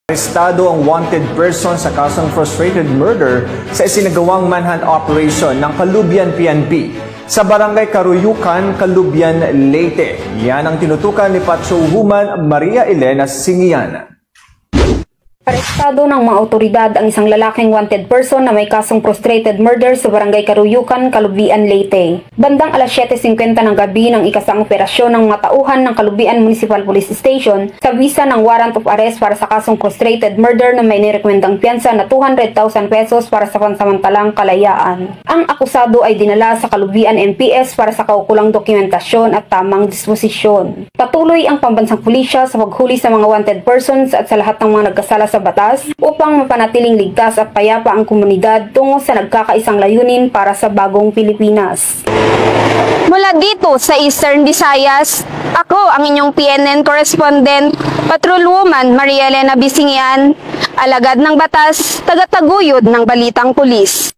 Arestado ang wanted person sa kasong frustrated murder sa isinagawang manhunt operation ng Caloobian PNP sa Barangay Caruyucan, Caloobian, Leyte. Yan ang tinutukan ni Patrolwoman Maria Elena Singian. Arestado ng mga otoridad ang isang lalaking wanted person na may kasong frustrated murder sa Barangay Caruyucan, Caloobian, Leyte. Bandang alas 7:50 ng gabi ng ikasang operasyon ng mga tauhan ng Caloobian Municipal Police Station sa visa ng warrant of arrest para sa kasong frustrated murder na may nirekomendang piyansa na 200,000 pesos para sa pansamantalang kalayaan. Ang akusado ay dinala sa Caloobian MPS para sa kaukulang dokumentasyon at tamang disposisyon. Patuloy ang pambansang pulisya sa paghuli sa mga wanted persons at sa lahat ng mga nagkasala sa batas upang mapanatiling ligtas at payapa ang komunidad tungo sa nagkakaisang layunin para sa bagong Pilipinas. Mula dito sa Eastern Visayas, ako ang inyong PNN correspondent, Patrolwoman Maria Elena Singian, alagad ng batas, tagataguyod ng balitang pulis.